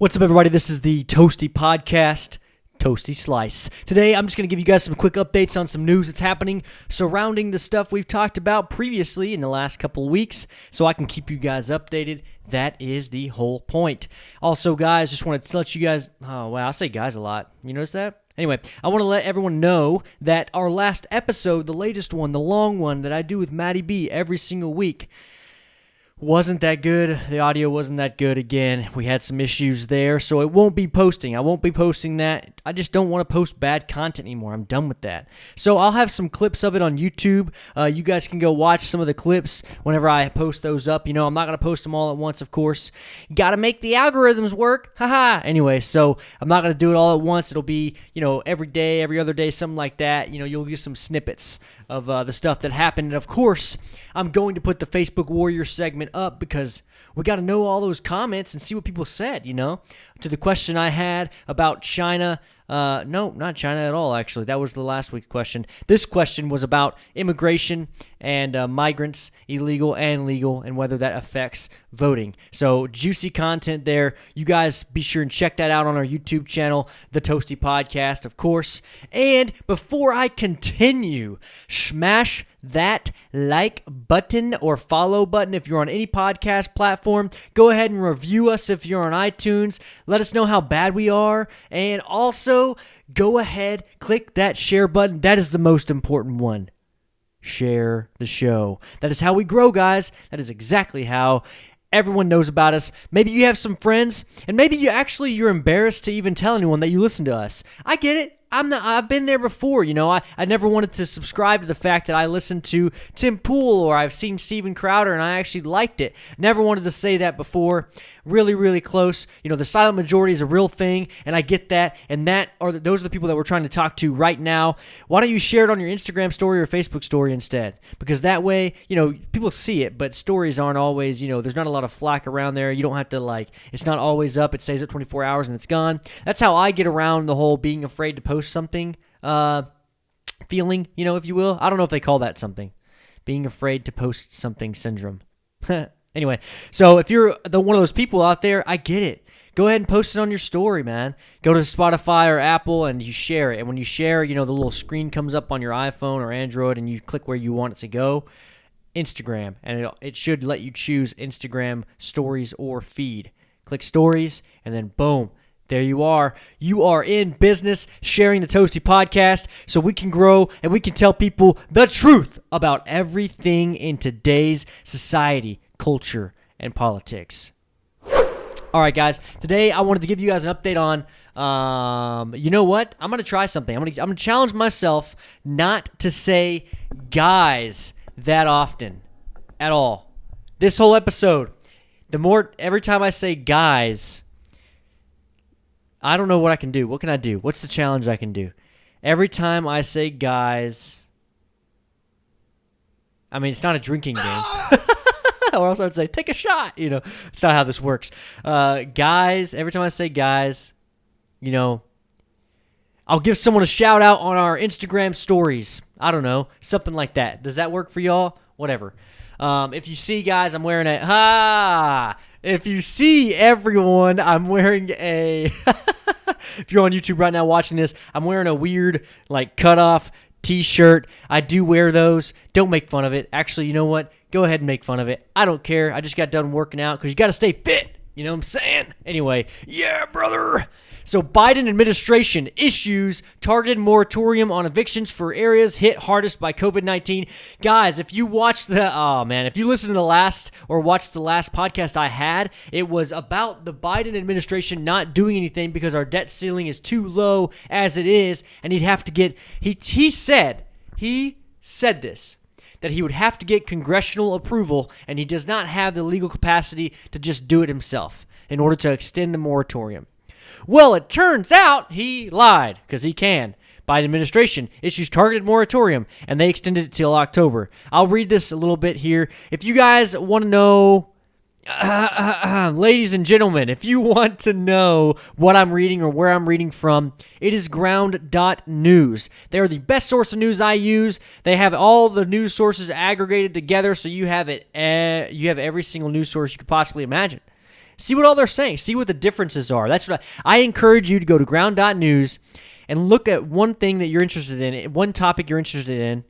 What's up, everybody? This is the Toasty Podcast, Toasty Slice. Today, I'm just going to give you guys some quick updates on some news that's happening surrounding the stuff we've talked about previously in the last couple of weeks, so I can keep you guys updated. That is the whole point. Also, guys, just wanted to let you guys... Oh, wow, I say guys a lot. You notice that? Anyway, I want to let everyone know that our last episode, the latest one, the long one that I do with Matty B every single week, wasn't that good. The audio wasn't that good again. We had some issues there, so it won't be posting. I won't be posting that. I just don't want to post bad content anymore. I'm done with that. So I'll have some clips of it on YouTube. You guys can go watch some of the clips whenever I post those up. You know, I'm not going to post them all at once, of course. You got to make the algorithms work. Haha. Anyway, so I'm not going to do it all at once. It'll be, you know, every day, every other day, something like that. You know, you'll get some snippets of the stuff that happened. And, of course, I'm going to put the Facebook Warrior segment up because we got to know all those comments and see what people said, you know. To the question I had about China, no, not China at all, actually. That was the last week's question. This question was about immigration and migrants, illegal and legal, and whether that affects voting. So juicy content there. You guys be sure and check that out on our YouTube channel, The Toasty Podcast, of course. And before I continue, smash that like button or follow button if you're on any podcast platform. Go ahead and review us if you're on iTunes. Let us know how bad we are. And also, go ahead, click that share button. That is the most important one. Share the show. That is how we grow, guys. That is exactly how everyone knows about us. Maybe you have some friends, and maybe you're embarrassed to even tell anyone that you listen to us. I get it. I've been there before, you know. I never wanted to subscribe to the fact that I listened to Tim Pool or I've seen Steven Crowder and I actually liked it. Never wanted to say that before. Really, really close. You know, the silent majority is a real thing, and I get that. And those are the people that we're trying to talk to right now. Why don't you share it on your Instagram story or Facebook story instead? Because that way, you know, people see it, but stories aren't always, you know, there's not a lot of flack around there. You don't have to, it's not always up. It stays up 24 hours and it's gone. That's how I get around the whole being afraid to post something feeling, you know, if you will. I don't know if they call that something. Being afraid to post something syndrome. Anyway, so if you're one of those people out there, I get it. Go ahead and post it on your story, man. Go to Spotify or Apple and you share it. And when you share, you know, the little screen comes up on your iPhone or Android and you click where you want it to go. Instagram. And it should let you choose Instagram stories or feed. Click stories and then boom. There you are. You are in business sharing the Toasty Podcast so we can grow and we can tell people the truth about everything in today's society, culture, and politics. All right, guys. Today I wanted to give you guys an update on, you know what? I'm going to try something. I'm going to challenge myself not to say guys that often at all. This whole episode, every time I say guys, I don't know what I can do. What can I do? What's the challenge I can do? Every time I say guys, I mean, it's not a drinking game. Or else I would say, take a shot. You know, it's not how this works. Guys, every time I say guys, you know, I'll give someone a shout out on our Instagram stories. I don't know, something like that. Does that work for y'all? Whatever. If you see, guys, I'm wearing if you see everyone, I'm wearing a... If you're on YouTube right now watching this, I'm wearing a weird, cut-off t-shirt. I do wear those. Don't make fun of it. Actually, you know what? Go ahead and make fun of it. I don't care. I just got done working out because you got to stay fit. You know what I'm saying? Anyway, yeah, brother. So Biden administration issues targeted moratorium on evictions for areas hit hardest by COVID-19. Guys, if you watched if you listened to the last or watched the last podcast I had, it was about the Biden administration not doing anything because our debt ceiling is too low as it is, and he'd have to get, he said this, that he would have to get congressional approval, and he does not have the legal capacity to just do it himself in order to extend the moratorium. Well, it turns out he lied, because he can. Biden administration issues targeted moratorium, and they extended it till October. I'll read this a little bit here. If you guys want to know, ladies and gentlemen, if you want to know what I'm reading or where I'm reading from, it is ground.news. They are the best source of news I use. They have all the news sources aggregated together, so you have every single news source you could possibly imagine. See what all they're saying. See what the differences are. That's what I encourage you to go to ground.news and look at one thing that you're interested in, one topic you're interested in,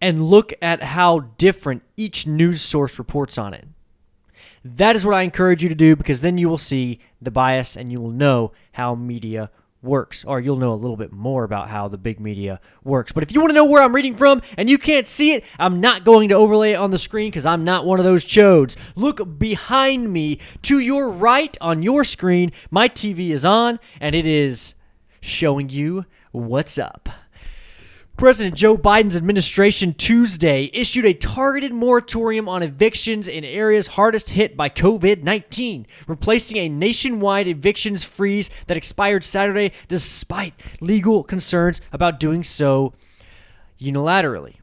and look at how different each news source reports on it. That is what I encourage you to do, because then you will see the bias and you will know how media works, or you'll know a little bit more about how the big media works. But if you want to know where I'm reading from and you can't see it, I'm not going to overlay it on the screen because I'm not one of those chodes. Look behind me to your right on your screen. My TV is on and it is showing you what's up. President Joe Biden's administration Tuesday issued a targeted moratorium on evictions in areas hardest hit by COVID-19, replacing a nationwide evictions freeze that expired Saturday despite legal concerns about doing so unilaterally.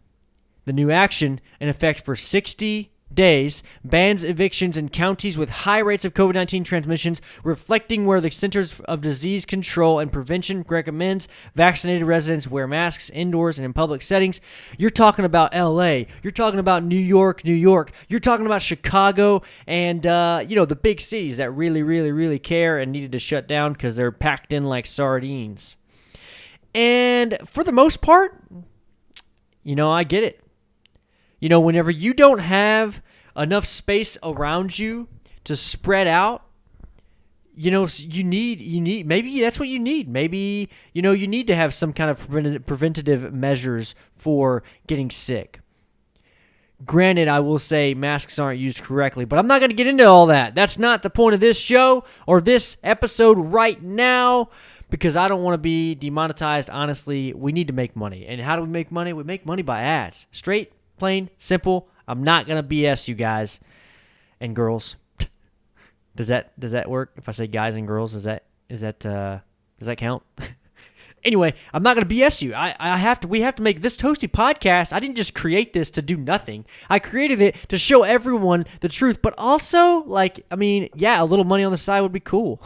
The new action, in effect for 60 days, bans evictions in counties with high rates of COVID-19 transmissions, reflecting where the Centers of Disease Control and Prevention recommends vaccinated residents wear masks indoors and in public settings. You're talking about LA. You're talking about New York. You're talking about Chicago and, the big cities that really, really, really care and needed to shut down because they're packed in like sardines. And for the most part, I get it. Whenever you don't have enough space around you to spread out, you need maybe that's what you need. Maybe, you need to have some kind of preventative measures for getting sick. Granted, I will say masks aren't used correctly, but I'm not going to get into all that. That's not the point of this show or this episode right now, because I don't want to be demonetized. Honestly, we need to make money. And how do we make money? We make money by ads. Straight, plain, simple. I'm not gonna BS you guys and girls. Does that work? If I say guys and girls, does that count? Anyway, I'm not gonna BS you. We have to make this Toasty podcast. I didn't just create this to do nothing. I created it to show everyone the truth, but also a little money on the side would be cool.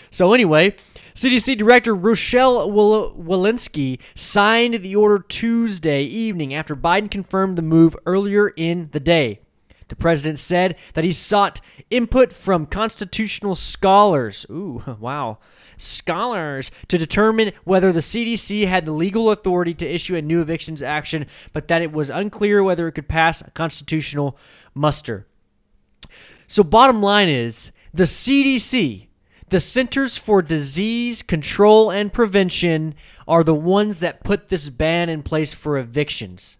So anyway, CDC Director Rochelle Walensky signed the order Tuesday evening after Biden confirmed the move earlier in the day. The president said that he sought input from constitutional scholars. Ooh, wow. Scholars to determine whether the CDC had the legal authority to issue a new evictions action, but that it was unclear whether it could pass a constitutional muster. So bottom line is, the CDC, the Centers for Disease Control and Prevention, are the ones that put this ban in place for evictions.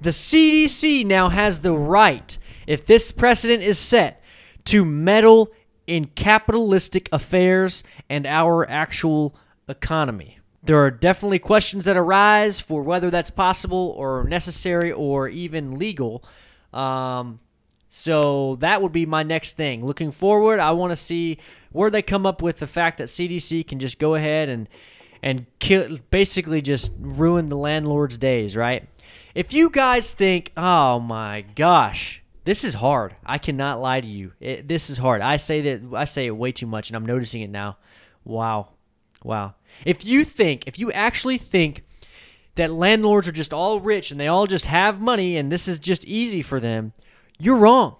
The CDC now has the right, if this precedent is set, to meddle in capitalistic affairs and our actual economy. There are definitely questions that arise for whether that's possible or necessary or even legal. So that would be my next thing. Looking forward, I want to see where they come up with the fact that CDC can just go ahead and basically just ruin the landlord's days, right? If you guys think, oh my gosh, this is hard. I cannot lie to you. This is hard. I say it way too much, and I'm noticing it now. Wow. If you actually think that landlords are just all rich and they all just have money and this is just easy for them, you're wrong.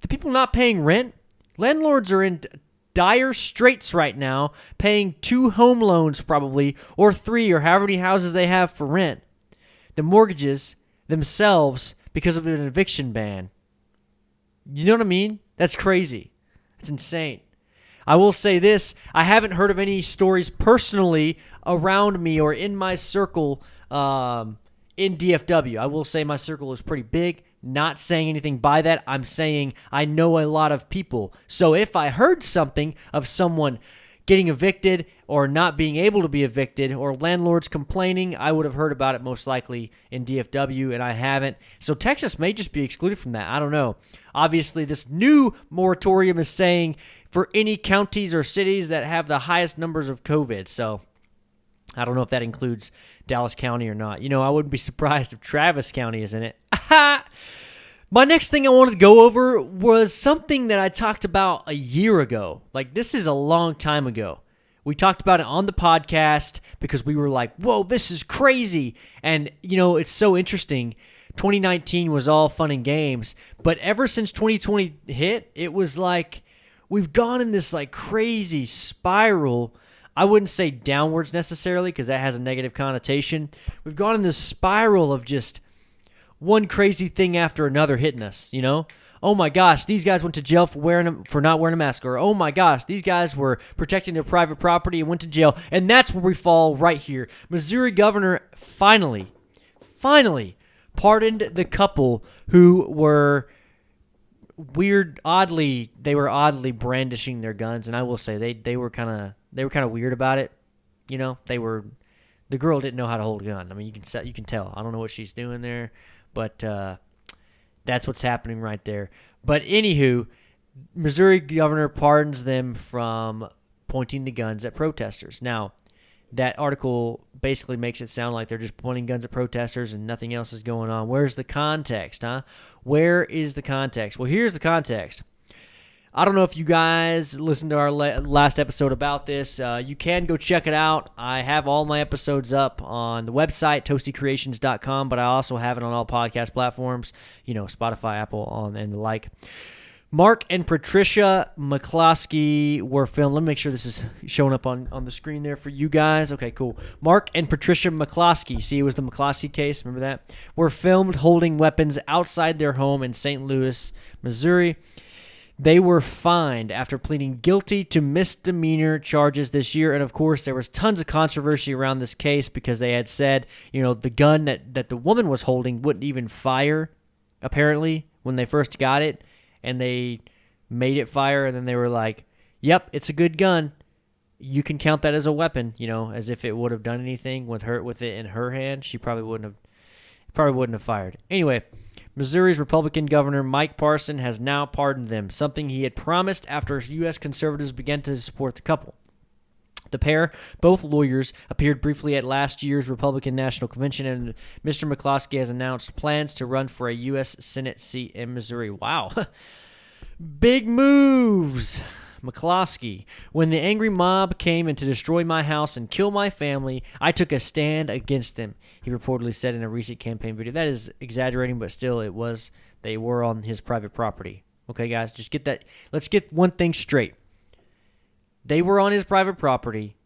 The people not paying rent, landlords are in dire straits right now, paying 2 home loans probably, or 3, or however many houses they have for rent. The mortgages themselves because of an eviction ban. You know what I mean? That's crazy. That's insane. I will say this, I haven't heard of any stories personally around me or in my circle in DFW. I will say my circle is pretty big. Not saying anything by that. I'm saying I know a lot of people. So if I heard something of someone getting evicted or not being able to be evicted or landlords complaining, I would have heard about it most likely in DFW, and I haven't. So Texas may just be excluded from that. I don't know. Obviously, this new moratorium is saying for any counties or cities that have the highest numbers of COVID. So I don't know if that includes Dallas County or not. I wouldn't be surprised if Travis County is in it. My next thing I wanted to go over was something that I talked about a year ago. This is a long time ago. We talked about it on the podcast because we were like, whoa, this is crazy. And, it's so interesting. 2019 was all fun and games. But ever since 2020 hit, it was like we've gone in this like crazy spiral. I wouldn't say downwards necessarily because that has a negative connotation. We've gone in this spiral of just one crazy thing after another hitting us, you know? Oh my gosh, these guys went to jail for not wearing a mask. Or oh my gosh, these guys were protecting their private property and went to jail. And that's where we fall right here. Missouri governor finally pardoned the couple who were oddly brandishing their guns. And I will say they were kind of weird about it. You know, the girl didn't know how to hold a gun. I mean, you can tell. I don't know what she's doing there, but that's what's happening right there. But anywho, Missouri governor pardons them from pointing the guns at protesters. Now, that article basically makes it sound like they're just pointing guns at protesters and nothing else is going on. Where's the context, huh? Where is the context? Well, here's the context. I don't know if you guys listened to our last episode about this. You can go check it out. I have all my episodes up on the website, toastycreations.com, but I also have it on all podcast platforms, you know, Spotify, Apple, and the like. Mark and Patricia McCloskey were filmed. Let me make sure this is showing up on the screen there for you guys. Okay, cool. Mark and Patricia McCloskey, see, it was the McCloskey case, remember that? Were filmed holding weapons outside their home in St. Louis, Missouri. They were fined after pleading guilty to misdemeanor charges this year. And, of course, there was tons of controversy around this case because they had said, you know, the gun that the woman was holding wouldn't even fire, apparently, when they first got it. And they made it fire, and then they were like, yep, it's a good gun. You can count that as a weapon, you know, as if it would have done anything with it in her hand. She probably wouldn't have fired. Anyway, Missouri's Republican Governor Mike Parson has now pardoned them, something he had promised after U.S. conservatives began to support the couple. The pair, both lawyers, appeared briefly at last year's Republican National Convention, and Mr. McCloskey has announced plans to run for a U.S. Senate seat in Missouri. Wow. Big moves. McCloskey. When the angry mob came in to destroy my house and kill my family, I took a stand against them, he reportedly said in a recent campaign video. That is exaggerating, but still they were on his private property. Okay, guys, just get that. Let's get one thing straight. They were on his private property,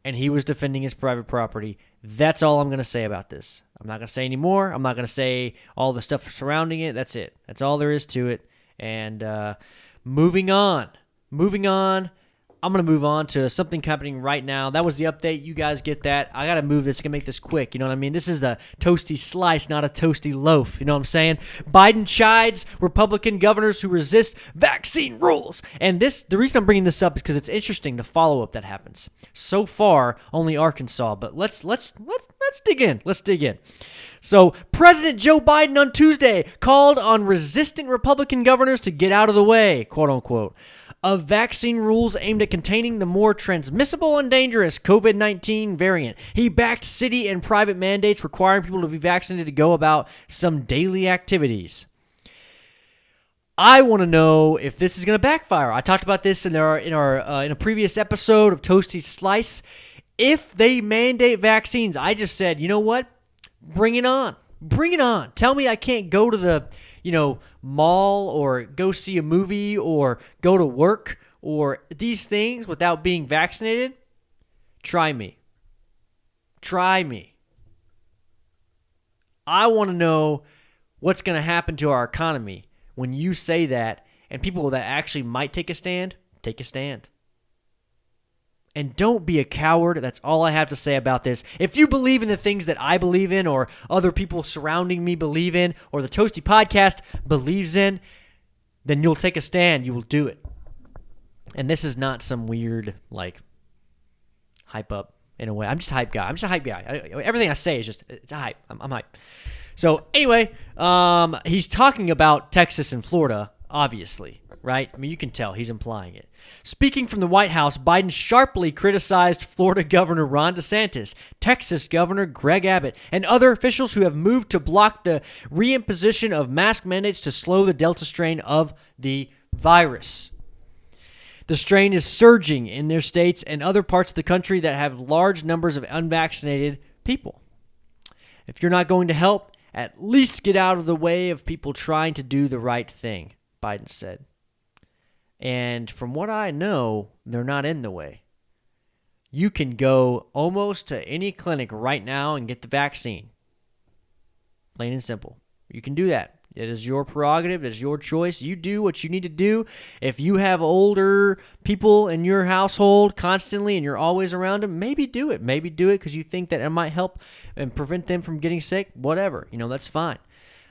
and he was defending his private property. That's all I'm going to say about this. I'm not going to say any more. I'm not going to say all the stuff surrounding it. That's it. That's all there is to it. And moving on. I'm going to move on to something happening right now. That was the update. You guys get that. I got to move this. I can make this quick. You know what I mean? This is the toasty slice, not a toasty loaf. You know what I'm saying? Biden chides Republican governors who resist vaccine rules. And the reason I'm bringing this up is because it's interesting, the follow-up that happens. So far, only Arkansas. But let's dig in. Let's dig in. So, President Joe Biden on Tuesday called on resistant Republican governors to get out of the way, quote unquote, of vaccine rules aimed at containing the more transmissible and dangerous COVID-19 variant. He backed city and private mandates requiring people to be vaccinated to go about some daily activities. I want to know if this is going to backfire. I talked about this in a previous episode of Toasty Slice. If they mandate vaccines, I just said, you know what? Bring it on. Bring it on. Tell me I can't go to the, mall or go see a movie or go to work or these things without being vaccinated. Try me. Try me. I want to know what's going to happen to our economy when you say that, and people that actually might take a stand, take a stand. And don't be a coward. That's all I have to say about this. If you believe in the things that I believe in or other people surrounding me believe in or the Toasty Podcast believes in, then you'll take a stand. You will do it. And this is not some weird, hype up in a way. I'm just a hype guy. I'm just a hype guy. Everything I say is it's a hype. I'm hype. So anyway, he's talking about Texas and Florida, obviously. Right? I mean, you can tell he's implying it. Speaking from the White House, Biden sharply criticized Florida Governor Ron DeSantis, Texas Governor Greg Abbott, and other officials who have moved to block the reimposition of mask mandates to slow the Delta strain of the virus. The strain is surging in their states and other parts of the country that have large numbers of unvaccinated people. If you're not going to help, at least get out of the way of people trying to do the right thing, Biden said. And from what I know, they're not in the way. You can go almost to any clinic right now and get the vaccine. Plain and simple. You can do that. It is your prerogative. It is your choice. You do what you need to do. If you have older people in your household constantly and you're always around them, maybe do it. Maybe do it because you think that it might help and prevent them from getting sick. Whatever. That's fine.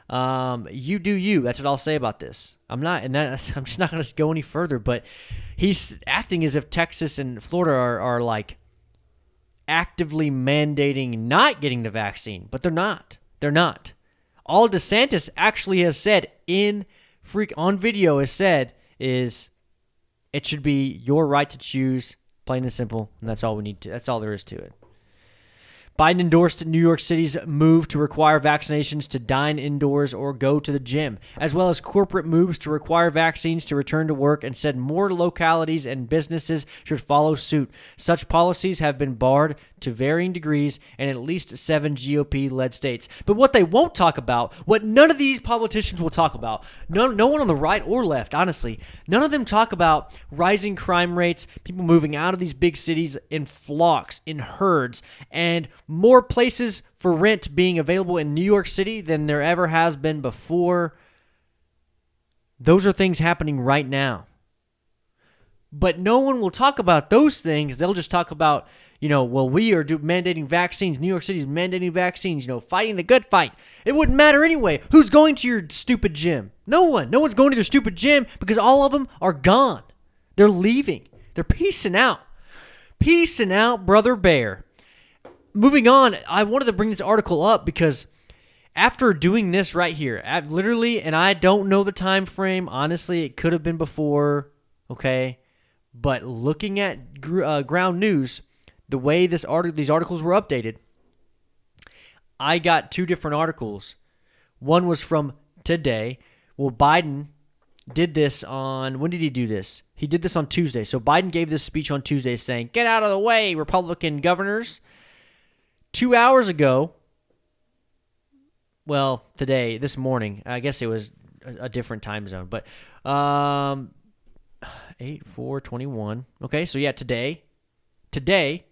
You do you. That's what I'll say about this. I'm just not going to go any further, but he's acting as if Texas and Florida are like actively mandating not getting the vaccine, but they're not. They're not. All DeSantis actually has said on video is it should be your right to choose, plain and simple, and that's all there is to it. Biden endorsed New York City's move to require vaccinations to dine indoors or go to the gym, as well as corporate moves to require vaccines to return to work, and said more localities and businesses should follow suit. Such policies have been barred to varying degrees in at least 7 GOP-led states. But what they won't talk about, what none of these politicians will talk about, no one on the right or left, honestly, none of them talk about rising crime rates, people moving out of these big cities in flocks, in herds, and more places for rent being available in New York City than there ever has been before. Those are things happening right now. But no one will talk about those things. They'll just talk about, we are mandating vaccines. New York City's mandating vaccines, fighting the good fight. It wouldn't matter anyway. Who's going to your stupid gym? No one. No one's going to their stupid gym because all of them are gone. They're leaving. They're peacing out. Peacing out, brother bear. Moving on, I wanted to bring this article up because after doing this right here, literally, and I don't know the time frame. Honestly, it could have been before, okay? But looking at ground news, the way these articles were updated, I got 2 different articles. One was from today. Well, Biden did this on, when did he do this? He did this on Tuesday. So Biden gave this speech on Tuesday saying, "Get out of the way, Republican governors." 2 hours ago, well, today, this morning, I guess it was a different time zone, but 8/4/21. Okay, so yeah, today,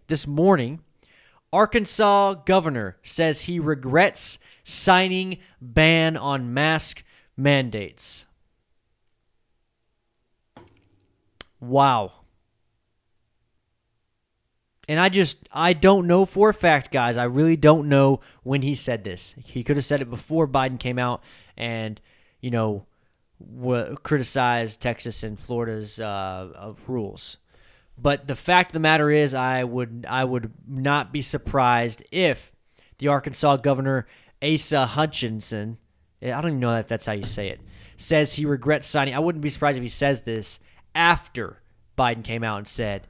this morning, Arkansas governor says he regrets signing ban on mask mandates. Wow. And I don't know for a fact, guys. I really don't know when he said this. He could have said it before Biden came out and, criticized Texas and Florida's rules. But the fact of the matter is, I would not be surprised if the Arkansas governor, Asa Hutchinson, I don't even know if that's how you say it, says he regrets signing. I wouldn't be surprised if he says this after Biden came out and said,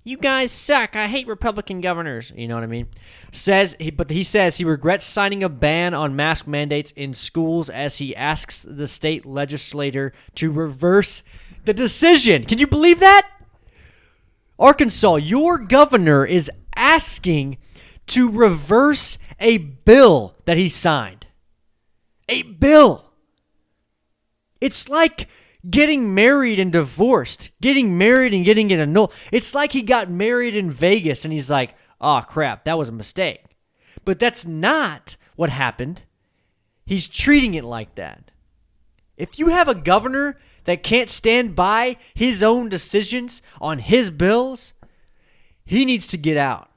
"You guys suck. I hate Republican governors." You know what I mean? But he says he regrets signing a ban on mask mandates in schools as he asks the state legislature to reverse the decision. Can you believe that? Arkansas, your governor is asking to reverse a bill that he signed. A bill. It's like getting married and divorced, getting married and getting it annulled. It's like he got married in Vegas and he's like, "Oh, crap, that was a mistake." But that's not what happened. He's treating it like that. If you have a governor that can't stand by his own decisions on his bills, he needs to get out.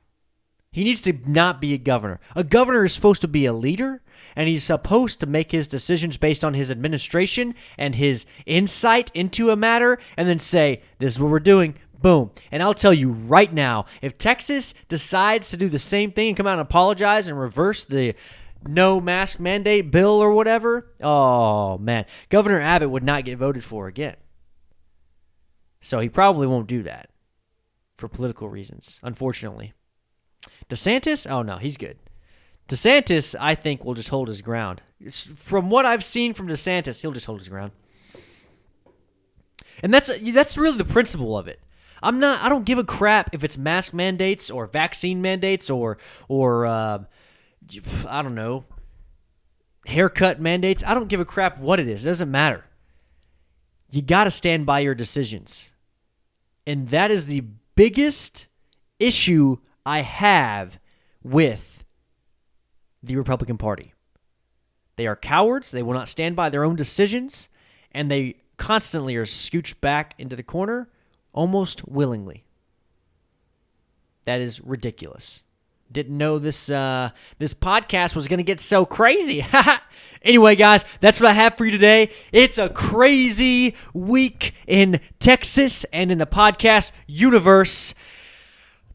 He needs to not be a governor. A governor is supposed to be a leader, and he's supposed to make his decisions based on his administration and his insight into a matter, and then say, "This is what we're doing." Boom. And I'll tell you right now, if Texas decides to do the same thing and come out and apologize and reverse the no mask mandate bill or whatever, oh, man, Governor Abbott would not get voted for again. So he probably won't do that for political reasons, unfortunately. DeSantis? Oh, no, he's good. DeSantis, I think, will just hold his ground. From what I've seen from DeSantis, he'll just hold his ground. And that's really the principle of it. I don't give a crap if it's mask mandates or vaccine mandates or I don't know, haircut mandates. I don't give a crap what it is. It doesn't matter. You got to stand by your decisions. And that is the biggest issue I have with the Republican Party. They are cowards. They will not stand by their own decisions, and they constantly are scooched back into the corner almost willingly. That is ridiculous. Didn't know this podcast was going to get so crazy. Anyway, guys, that's what I have for you today. It's a crazy week in Texas and in the podcast universe.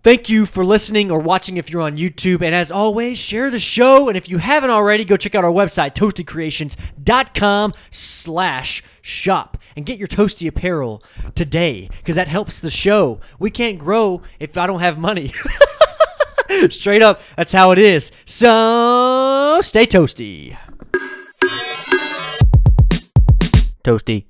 Thank you for listening or watching if you're on YouTube. And as always, share the show. And if you haven't already, go check out our website, toastycreations.com/shop. And get your Toasty apparel today because that helps the show. We can't grow if I don't have money. Straight up, that's how it is. So, stay toasty. Toasty.